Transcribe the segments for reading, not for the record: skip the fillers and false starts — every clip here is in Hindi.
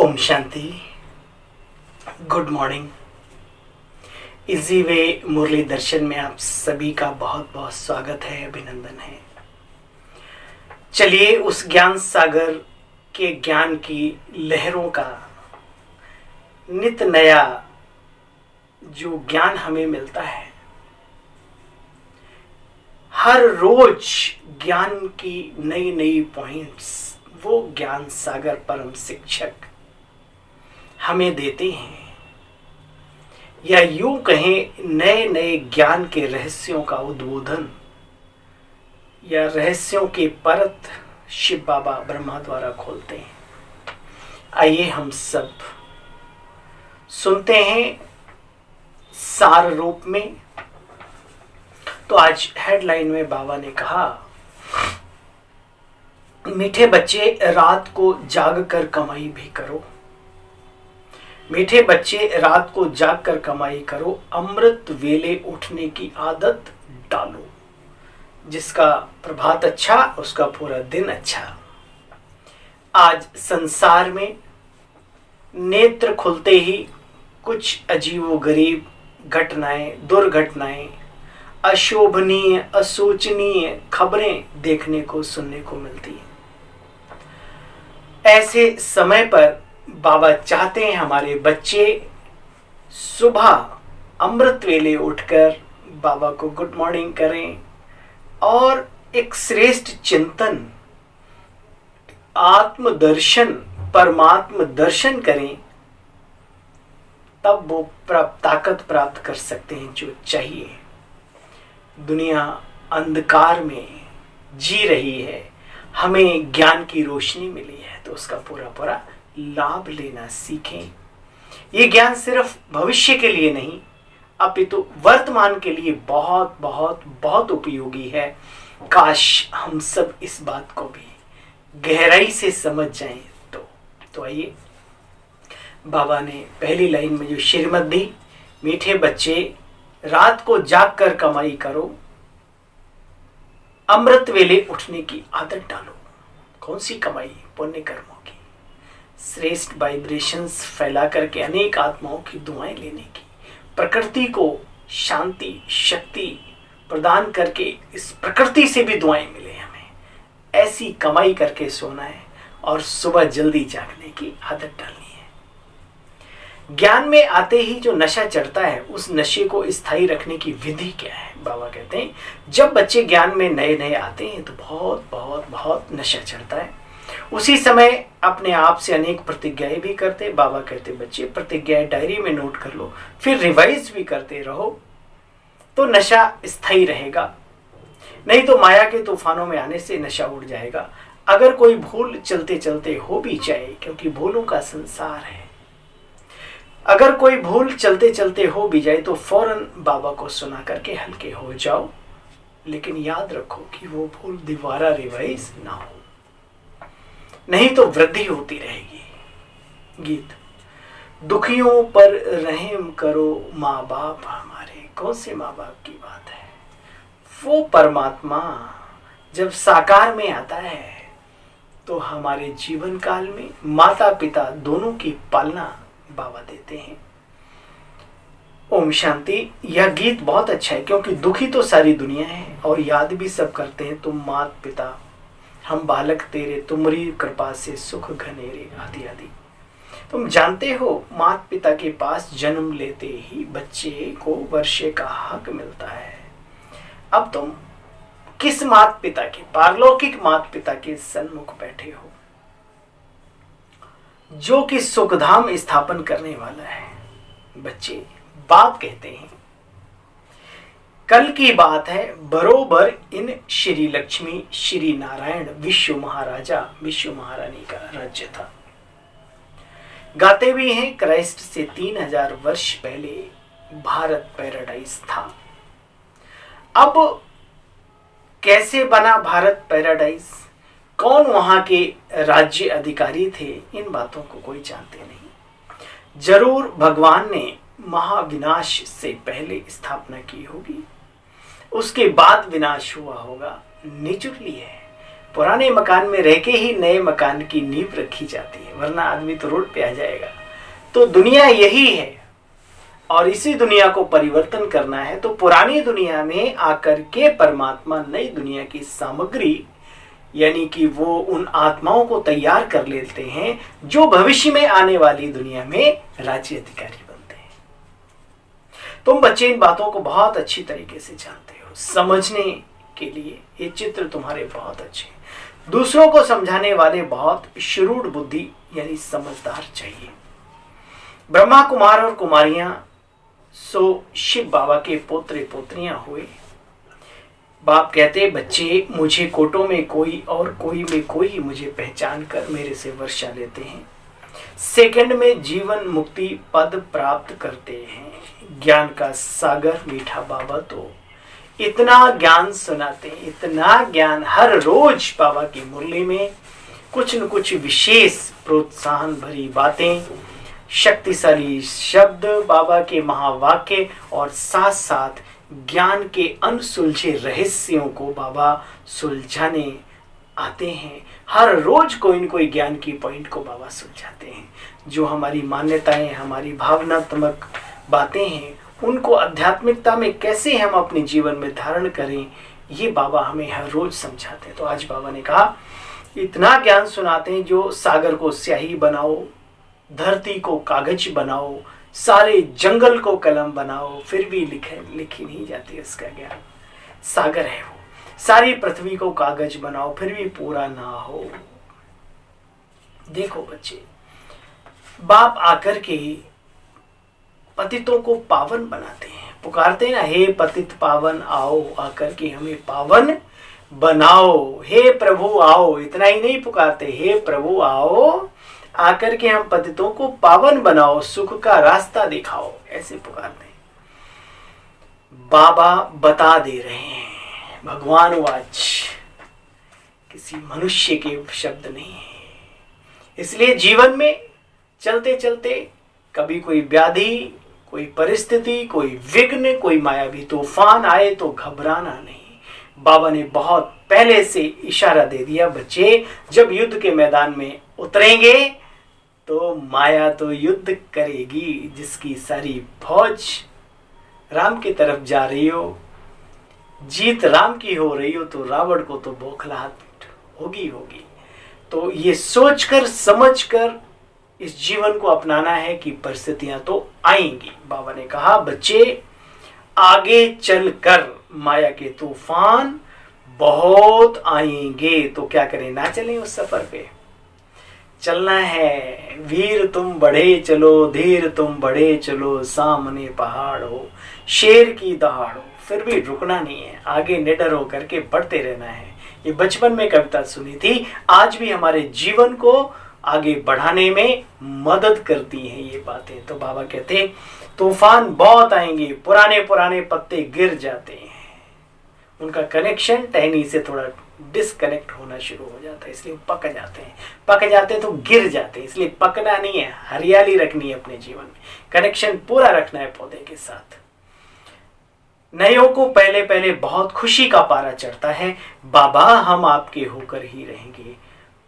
ओम शांति। Good morning. इजी वे मुरली दर्शन में आप सभी का बहुत बहुत स्वागत है, अभिनंदन है। चलिए उस ज्ञान सागर के ज्ञान की लहरों का नित नया जो ज्ञान हमें मिलता है, हर रोज ज्ञान की नई नई पॉइंट्स वो ज्ञान सागर परम शिक्षक हमें देते हैं, या यूं कहें नए नए ज्ञान के रहस्यों का उद्बोधन या रहस्यों के परत शिव बाबा ब्रह्मा द्वारा खोलते हैं। आइए हम सब सुनते हैं सार रूप में। तो आज हेडलाइन में बाबा ने कहा, मीठे बच्चे रात को जाग कर कमाई भी करो। मीठे बच्चे रात को जाग कर कमाई करो, अमृत वेले उठने की आदत डालो। जिसका प्रभात अच्छा उसका पूरा दिन अच्छा। आज संसार में नेत्र खुलते ही कुछ अजीबोगरीब घटनाएं, दुर्घटनाएं, अशोभनीय असोचनीय खबरें देखने को सुनने को मिलती हैं। ऐसे समय पर बाबा चाहते हैं हमारे बच्चे सुबह अमृत वेले उठकर बाबा को गुड मॉर्निंग करें और एक श्रेष्ठ चिंतन, आत्मदर्शन, परमात्म दर्शन करें। तब वो ताकत प्राप्त कर सकते हैं जो चाहिए। दुनिया अंधकार में जी रही है, हमें ज्ञान की रोशनी मिली है, तो उसका पूरा पूरा लाभ लेना सीखें। ये ज्ञान सिर्फ भविष्य के लिए नहीं, अपितु वर्तमान के लिए बहुत बहुत बहुत उपयोगी है। काश हम सब इस बात को भी गहराई से समझ जाएं। तो आइए, बाबा ने पहली लाइन में जो श्रीमत दी, मीठे बच्चे रात को जाग कर कमाई करो, अमृत वेले उठने की आदत डालो। कौन सी कमाई? पुण्य कर्मों की, श्रेष्ठ वाइब्रेशंस फैला करके अनेक आत्माओं की दुआएं लेने की, प्रकृति को शांति शक्ति प्रदान करके इस प्रकृति से भी दुआएं मिले हमें, ऐसी कमाई करके सोना है और सुबह जल्दी जागने की आदत डालनी है। ज्ञान में आते ही जो नशा चढ़ता है, उस नशे को स्थायी रखने की विधि क्या है? बाबा कहते हैं जब बच्चे ज्ञान में नए नए आते हैं तो बहुत बहुत बहुत नशा चढ़ता है। उसी समय अपने आप से अनेक प्रतिज्ञाएं भी करते। बाबा कहते बच्चे प्रतिज्ञाएं डायरी में नोट कर लो, फिर रिवाइज भी करते रहो, तो नशा स्थायी रहेगा। नहीं तो माया के तूफानों में आने से नशा उड़ जाएगा। अगर कोई भूल चलते चलते हो भी जाए, क्योंकि भूलों का संसार है, अगर कोई भूल चलते चलते हो भी जाए तो फौरन बाबा को सुना करके हल्के हो जाओ। लेकिन याद रखो कि वो भूल दोबारा रिवाइज ना हो, नहीं तो वृद्धि होती रहेगी। गीत, दुखियों पर रहम करो माँ बाप हमारे। कौन से माँ बाप की बात है? वो परमात्मा जब साकार में आता है तो हमारे जीवन काल में माता पिता दोनों की पालना बाबा देते हैं। ओम शांति। यह गीत बहुत अच्छा है, क्योंकि दुखी तो सारी दुनिया है और याद भी सब करते हैं, तुम मात पिता हम बालक तेरे, तुम्हारी कृपा से सुख घनेरे, आदि आदि। तुम जानते हो माता पिता के पास जन्म लेते ही बच्चे को वर्षे का हक मिलता है। अब तुम किस माता पिता के, पारलौकिक माता पिता के सन्मुख बैठे हो, जो कि सुखधाम स्थापन करने वाला है। बच्चे बाप कहते हैं, कल की बात है, बरोबर इन श्री लक्ष्मी श्री नारायण विश्व महाराजा विश्व महारानी का राज्य था। गाते भी हैं, क्राइस्ट से 3000 वर्ष पहले भारत पैराडाइज था। अब कैसे बना भारत पैराडाइज, कौन वहां के राज्य अधिकारी थे, इन बातों को कोई जानते नहीं। जरूर भगवान ने महाविनाश से पहले स्थापना की होगी, उसके बाद विनाश हुआ होगा। नेचुरली है, पुराने मकान में रह के ही नए मकान की नींव रखी जाती है, वरना आदमी तो रोड पे आ जाएगा। तो दुनिया यही है और इसी दुनिया को परिवर्तन करना है। तो पुरानी दुनिया में आकर के परमात्मा नई दुनिया की सामग्री यानी कि वो उन आत्माओं को तैयार कर लेते हैं जो भविष्य में आने वाली दुनिया में राज्य अधिकारी बनते हैं। तुम बच्चे इन बातों को बहुत अच्छी तरीके से जानते हो। समझने के लिए ये चित्र तुम्हारे बहुत अच्छे हैं। दूसरों को समझाने वाले बहुत शुरूढ़ बुद्धि यानी समझदार चाहिए। ब्रह्मा कुमार और कुमारियां सो शिव बाबा के पोत्रे पोत्रियां हुए। बाप कहते बच्चे मुझे कोटों में कोई और कोई में कोई मुझे पहचान कर मेरे से वर्षा लेते हैं, सेकंड में जीवन मुक्ति पद प्राप्त करते हैं। ज्ञान का सागर मीठा बाबा तो इतना ज्ञान सुनाते हैं, इतना ज्ञान हर रोज बाबा की मुरली में कुछ न कुछ विशेष प्रोत्साहन भरी बातें, शक्तिशाली शब्द, बाबा के महावाक्य और साथ साथ ज्ञान के अनसुलझे रहस्यों को बाबा सुलझाने आते हैं। हर रोज कोई न कोई ज्ञान की पॉइंट को बाबा सुलझाते हैं। जो हमारी मान्यताएं, हमारी भावनात्मक बातें हैं, उनको आध्यात्मिकता में कैसे हम अपने जीवन में धारण करें, ये बाबा हमें हर रोज समझाते हैं। तो आज बाबा ने कहा इतना ज्ञान सुनाते हैं जो सागर को स्याही बनाओ, धरती को कागज बनाओ, सारे जंगल को कलम बनाओ, फिर भी लिखी नहीं जाती इसका ज्ञान। सागर है वो, सारी पृथ्वी को कागज बनाओ फिर भी पूरा ना हो। देखो बच्चे, बाप आकर के पतितों को पावन बनाते हैं, पुकारते हैं ना, हे पतित पावन आओ, आकर के हमें पावन बनाओ, हे प्रभु आओ। इतना ही नहीं पुकारते, हे प्रभु आओ, आकर के हम पतितों को पावन बनाओ, सुख का रास्ता दिखाओ, ऐसे पुकारते हैं। बाबा बता दे रहे हैं, भगवान वाच, किसी मनुष्य के शब्द नहीं है। इसलिए जीवन में चलते चलते कभी कोई व्याधि, कोई परिस्थिति, कोई विघ्न, कोई मायावी तूफान आए तो घबराना नहीं। बाबा ने बहुत पहले से इशारा दे दिया, बच्चे जब युद्ध के मैदान में उतरेंगे तो माया तो युद्ध करेगी। जिसकी सारी फौज राम की तरफ जा रही हो, जीत राम की हो रही हो, तो रावण को तो बौखलाहट होगी होगी। तो ये सोचकर समझकर इस जीवन को अपनाना है कि परिस्थितियां तो आएंगी। बाबा ने कहा बच्चे आगे चलकर माया के तूफान बहुत आएंगे, तो क्या करें, ना चलें उस सफर पे। चलना है, वीर तुम बढ़े चलो, धीर तुम बढ़े चलो, सामने पहाड़ हो, शेर की दहाड़ हो, फिर भी रुकना नहीं है, आगे निडर होकर के बढ़ते रहना है। ये बचपन में कविता सुनी थी, आज भी हमारे जीवन को आगे बढ़ाने में मदद करती हैं ये बातें। तो बाबा कहते हैं तूफान बहुत आएंगे, पुराने पुराने पत्ते गिर जाते हैं, उनका कनेक्शन टहनी से थोड़ा डिस्कनेक्ट होना शुरू हो जाता है, इसलिए पक जाते हैं। पक जाते हैं तो गिर जाते हैं, इसलिए पकना नहीं है, हरियाली रखनी है अपने जीवन में, कनेक्शन पूरा रखना है पौधे के साथ। नयों को पहले पहले बहुत खुशी का पारा चढ़ता है, बाबा हम आपके होकर ही रहेंगे।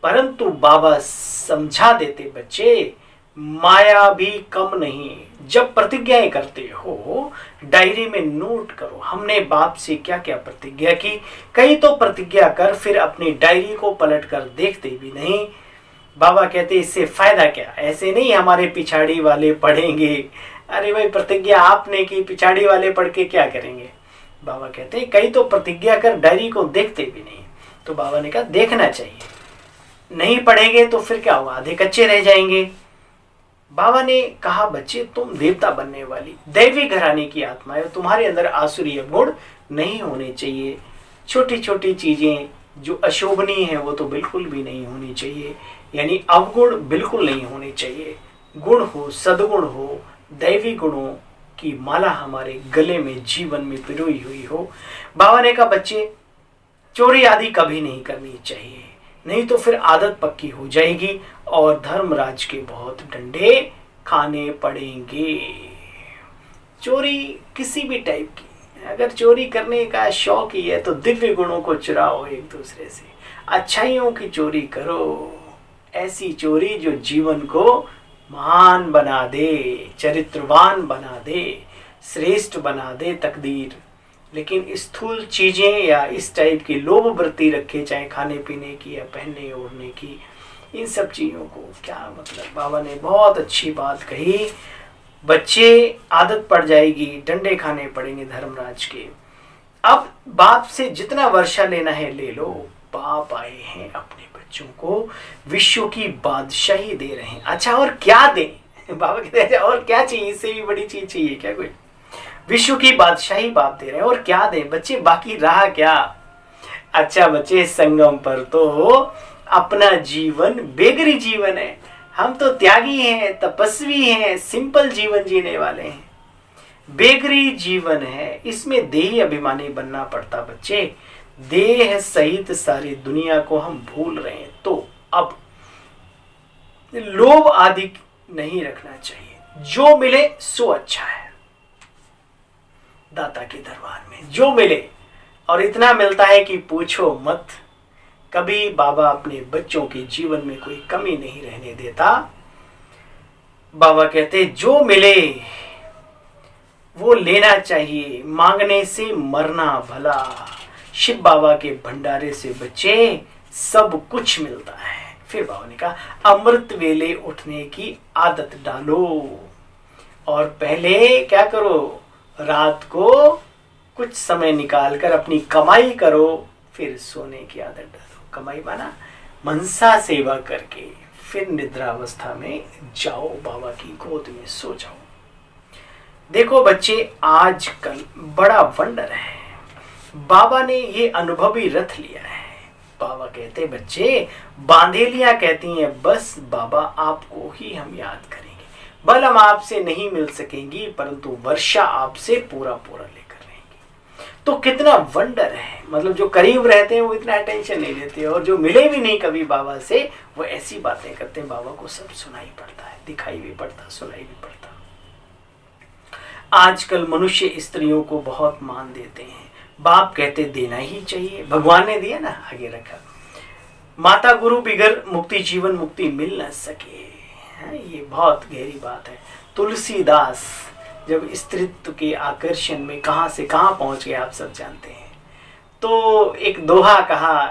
परंतु बाबा समझा देते बच्चे माया भी कम नहीं। जब प्रतिज्ञाएं करते हो डायरी में नोट करो, हमने बाप से क्या क्या प्रतिज्ञा की। कई तो प्रतिज्ञा कर फिर अपनी डायरी को पलट कर देखते भी नहीं। बाबा कहते इससे फायदा क्या, ऐसे नहीं हमारे पिछाड़ी वाले पढ़ेंगे। अरे भाई प्रतिज्ञा आपने की, पिछाड़ी वाले पढ़ के क्या करेंगे। बाबा कहते कई तो प्रतिज्ञा कर डायरी को देखते भी नहीं। तो बाबा ने कहा देखना चाहिए, नहीं पढ़ेंगे तो फिर क्या होगा, आधे कच्चे रह जाएंगे। बाबा ने कहा बच्चे तुम देवता बनने वाली दैवी घराने की आत्मा है, तुम्हारे अंदर आसुरी गुण नहीं होने चाहिए। छोटी छोटी चीजें जो अशोभनीय है वो तो बिल्कुल भी नहीं होनी चाहिए, यानी अवगुण बिल्कुल नहीं होने चाहिए। गुण हो, सद्गुण हो, दैवी गुणों की माला हमारे गले में जीवन में पिरोई हुई हो। बाबा ने कहा बच्चे चोरी आदि कभी नहीं करनी चाहिए, नहीं तो फिर आदत पक्की हो जाएगी और धर्मराज के बहुत डंडे खाने पड़ेंगे। चोरी किसी भी टाइप की, अगर चोरी करने का शौक ही है तो दिव्य गुणों को चुराओ एक दूसरे से, अच्छाइयों की चोरी करो, ऐसी चोरी जो जीवन को महान बना दे, चरित्रवान बना दे, श्रेष्ठ बना दे तकदीर। लेकिन स्थूल चीजें या इस टाइप की लोभ वृत्ति रखे, चाहे खाने पीने की या पहनने ओढ़ने की, इन सब चीजों को क्या मतलब। बाबा ने बहुत अच्छी बात कही, बच्चे आदत पड़ जाएगी, डंडे खाने पड़ेंगे धर्मराज के। अब बाप से जितना वर्षा लेना है ले लो, बाप आए हैं अपने बच्चों को विश्व की बादशाही दे रहे हैं। अच्छा और क्या दें? बाबा कहते हैं और क्या चाहिए, इससे भी बड़ी चीज चाहिए क्या कोई? विश्व की बादशाही बाप दे रहे हैं, और क्या दें बच्चे, बाकी रहा क्या? अच्छा बच्चे, संगम पर तो अपना जीवन बेगरी जीवन है, हम तो त्यागी हैं, तपस्वी हैं, सिंपल जीवन जीने वाले हैं। बेगरी जीवन है, इसमें देही अभिमानी बनना पड़ता बच्चे। देह सहित सारी दुनिया को हम भूल रहे हैं। तो अब लोभ आदि नहीं रखना चाहिए, जो मिले सो अच्छा है। दाता के दरबार में जो मिले, और इतना मिलता है कि पूछो मत। कभी बाबा अपने बच्चों के जीवन में कोई कमी नहीं रहने देता। बाबा कहते जो मिले वो लेना चाहिए, मांगने से मरना भला। शिव बाबा के भंडारे से बच्चे सब कुछ मिलता है। फिर बाबा ने कहा अमृत वेले उठने की आदत डालो, और पहले क्या करो, रात को कुछ समय निकालकर अपनी कमाई करो, फिर सोने की आदत डालो। कमाई माना मनसा सेवा करके फिर निद्रावस्था में जाओ, बाबा की गोद में सो जाओ। देखो बच्चे, आजकल बड़ा वंडर है, बाबा ने ये अनुभवी रथ लिया है। बाबा कहते बच्चे, बांधेलियां कहती हैं बस बाबा आपको ही हम याद करेंगे, बल हम आपसे नहीं मिल सकेंगी, परंतु वर्षा आपसे पूरा पूरा लेकर रहेंगी। तो कितना वंडर है, मतलब जो करीब रहते हैं वो इतना अटेंशन नहीं देते, और जो मिले भी नहीं कभी बाबा से वो ऐसी बातें करते हैं। बाबा को सब सुनाई पड़ता है, दिखाई भी पड़ता, सुनाई भी पड़ता। आजकल मनुष्य स्त्रियों को बहुत मान देते हैं, बाप कहते देना ही चाहिए, भगवान ने दिया ना, आगे रखा। माता गुरु बिगर मुक्ति जीवन मुक्ति मिल न सके, ये बहुत गहरी बात है। तुलसीदास जब स्त्रीत्व के आकर्षण में कहां से कहां पहुंच गए आप सब जानते हैं। तो एक दोहा कहा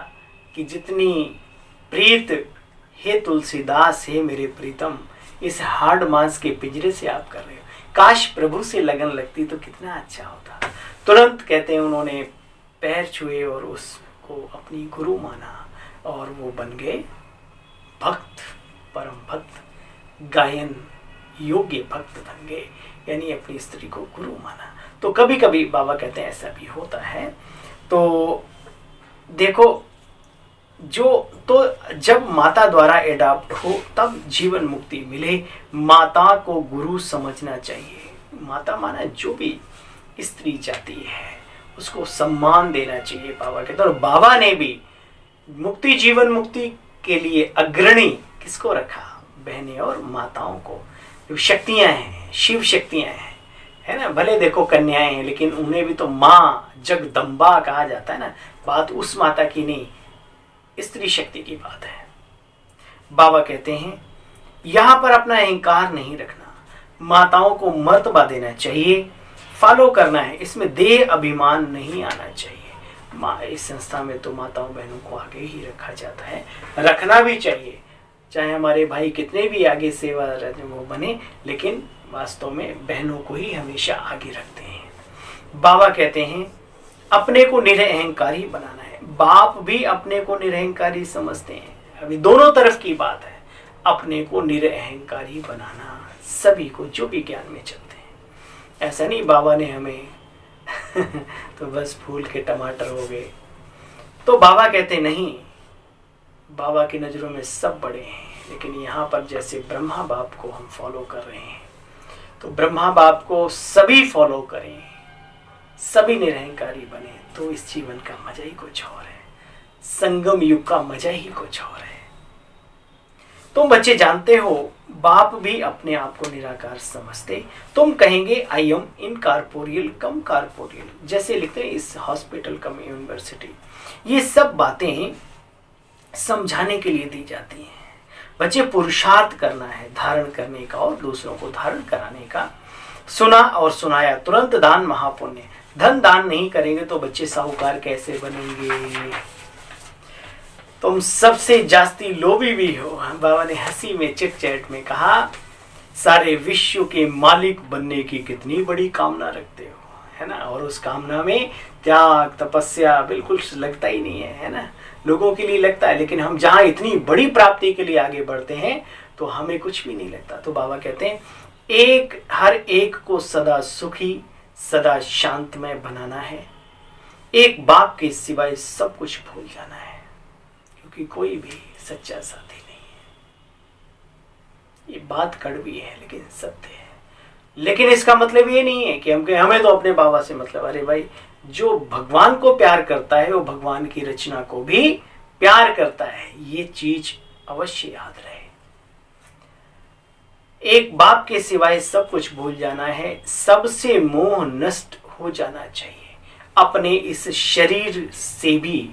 कि जितनी प्रीत हे तुलसीदास हे मेरे प्रीतम, इस हार्ड मांस के पिंजरे से आप कर रहे हो, काश प्रभु से लगन लगती तो कितना अच्छा होता। तुरंत कहते हैं उन्होंने पैर छुए और उसको अपनी गुरु माना, और वो बन गए भक्त, परम भक्त, गायन योग्य भक्त बन गए, यानी अपनी स्त्री को गुरु माना। तो कभी कभी बाबा कहते हैं ऐसा भी होता है। तो देखो, तो जब माता द्वारा एडॉप्ट हो तब जीवन मुक्ति मिले। माता को गुरु समझना चाहिए। माता माना जो भी स्त्री जाती है उसको सम्मान देना चाहिए बाबा के। तो बाबा ने भी मुक्ति जीवन मुक्ति के लिए अग्रणी किसको रखा? बहनें और माताओं को, जो शक्तियां हैं, शिव शक्तियां हैं, है ना। भले देखो कन्याएं हैं, लेकिन उन्हें भी तो माँ जगदम्बा कहा जाता है ना। बात उस माता की नहीं, स्त्री शक्ति की बात है। बाबा कहते हैं यहां पर अपना अहंकार नहीं रखना, माताओं को मर्तबा देना चाहिए, फॉलो करना है, इसमें देह अभिमान नहीं आना चाहिए। इस संस्था में तो माताओं बहनों को आगे ही रखा जाता है, रखना भी चाहिए, चाहे हमारे भाई कितने भी आगे सेवा वो बने, लेकिन वास्तव में बहनों को ही हमेशा आगे रखते हैं। बाबा कहते हैं अपने को निरअहंकारी बनाना है। बाप भी अपने को निरअहंकारी समझते हैं। अभी दोनों तरफ की बात है, अपने को निरअहंकारी बनाना सभी को, जो भी ज्ञान में चलते हैं। ऐसा नहीं बाबा ने हमें तो बस फूल के टमाटर हो गए। तो बाबा कहते नहीं, बाबा की नज़रों में सब बड़े हैं, लेकिन यहाँ पर जैसे ब्रह्मा बाप को हम फॉलो कर रहे हैं, तो ब्रह्मा बाप को सभी फॉलो करें, सभी निरअहंकारी बने, तो इस जीवन का मजा ही कुछ और है, संगम युग का मजा ही कुछ और है। तुम बच्चे जानते हो बाप भी अपने आप को निराकार समझते। तुम कहेंगे I am incorporeal come corporeal, जैसे लिखते हैं इस हॉस्पिटल कम यूनिवर्सिटी। ये सब बातें समझाने के लिए दी जाती हैं। बच्चे, पुरुषार्थ करना है धारण करने का और दूसरों को धारण कराने का। सुना और सुनाया तुरंत दान महापुण्य। धन दान नहीं करेंगे तो बच्चे साहूकार कैसे बनेंगे? तुम सबसे जास्ती लोभी भी हो। बाबा ने हंसी में चिट चैट में कहा, सारे विश्व के मालिक बनने की कितनी बड़ी कामना रखते हो, है ना। और उस कामना में त्याग तपस्या बिल्कुल लगता ही नहीं है ना। लोगों के लिए लगता है, लेकिन हम जहाँ इतनी बड़ी प्राप्ति के लिए आगे बढ़ते हैं तो हमें कुछ भी नहीं लगता। तो बाबा कहते हैं हर एक को सदा सुखी सदा शांतमय बनाना है। एक बाप के सिवाय सब कुछ भूल जाना है, क्योंकि कोई भी सच्चा साथी नहीं है। ये बात कड़वी है लेकिन सत्य है। लेकिन इसका मतलब ये नहीं है कि हमें तो अपने बाबा से मतलब। अरे भाई, जो भगवान को प्यार करता है वो भगवान की रचना को भी प्यार करता है। ये चीज अवश्य याद रहे। एक बाप के सिवाय सब कुछ भूल जाना है। सबसे मोह नष्ट हो जाना चाहिए। अपने इस शरीर से भी,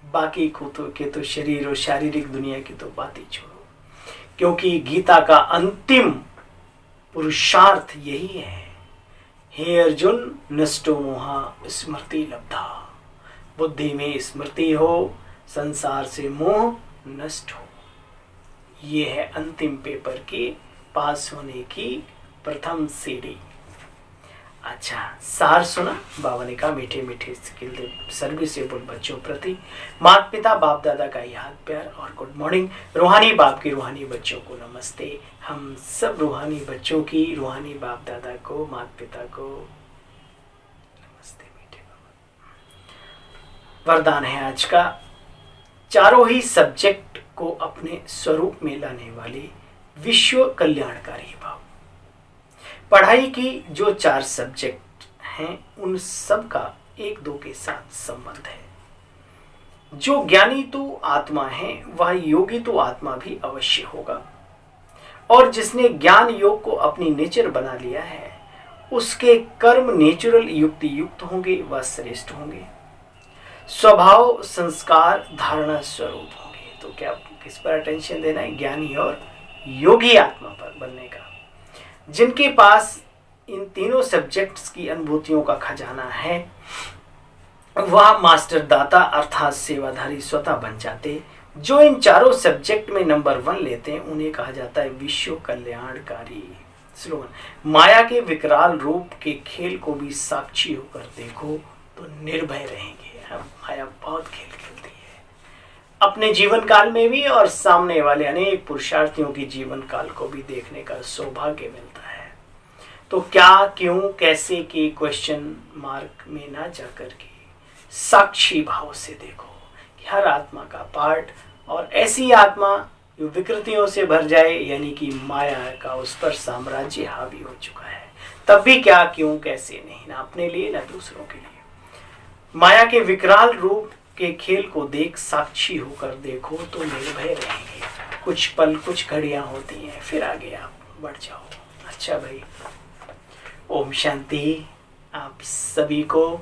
बाकी के तो शरीर और शारीरिक दुनिया की तो बात ही छोड़ो, क्योंकि गीता का अंतिम पुरुषार्थ यही है। हे अर्जुन, नष्टो मोहा स्मृति लब्धा। बुद्धि में स्मृति हो, संसार से मोह नष्ट हो। ये है अंतिम पेपर की पास होने की प्रथम सीढ़ी। अच्छा, सार सुना? बाबा ने कहा मीठे मीठे सर्विसेबल बच्चों प्रति माता पिता बाप दादा का याद प्यार और गुड मॉर्निंग। रूहानी बाप की रूहानी बच्चों को नमस्ते। हम सब रूहानी बच्चों की रूहानी बाप दादा को, माता पिता को नमस्ते। मीठे बाबा, वरदान है आज का, चारों ही सब्जेक्ट को अपने स्वरूप में लाने वाले विश्व कल्याणकारी भाव। पढ़ाई की जो 4 सब्जेक्ट हैं उन सब का एक दो के साथ संबंध है। जो ज्ञानी तो आत्मा है वह योगी तो आत्मा भी अवश्य होगा। और जिसने ज्ञान योग को अपनी नेचर बना लिया है उसके कर्म नेचुरल युक्ति युक्त होंगे, वह श्रेष्ठ होंगे। स्वभाव संस्कार धारणा स्वरूप होंगे। तो क्या किस पर अटेंशन देना है? ज्ञानी और योगी आत्मा पर बनने का। जिनके पास इन तीनों सब्जेक्ट्स की अनुभूतियों का खजाना है वह मास्टर दाता अर्थात सेवाधारी स्वतः बन जाते। जो इन चारों सब्जेक्ट में नंबर 1 लेते हैं उन्हें कहा जाता है विश्व कल्याणकारी। स्लोगन, माया के विकराल रूप के खेल को भी साक्षी होकर देखो तो निर्भय रहेंगे। माया बहुत खेल खेलती है अपने जीवन काल में भी, और सामने वाले अनेक पुरुषार्थियों की जीवन काल को भी देखने का सौभाग्य मिलता है। तो क्या, क्यों, कैसे के क्वेश्चन मार्क में ना जाकर के साक्षी भाव से देखो कि हर आत्मा का पार्ट, और ऐसी आत्मा जो विकृतियों से भर जाए, यानी कि माया का उस पर साम्राज्य हावी हो चुका है, तब भी क्या, क्यों, कैसे नहीं, ना अपने लिए ना दूसरों के लिए। माया के विकराल रूप के खेल को देख साक्षी होकर देखो तो निर्भय रहेंगे। कुछ पल कुछ घड़ियां होती हैं, फिर आगे आप बढ़ जाओ। अच्छा भाई, ओम शांति आप सभी को।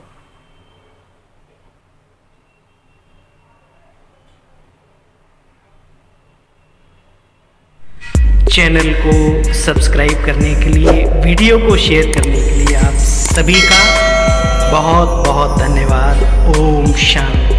चैनल को सब्सक्राइब करने के लिए, वीडियो को शेयर करने के लिए आप सभी का बहुत बहुत धन्यवाद। ओम शांति।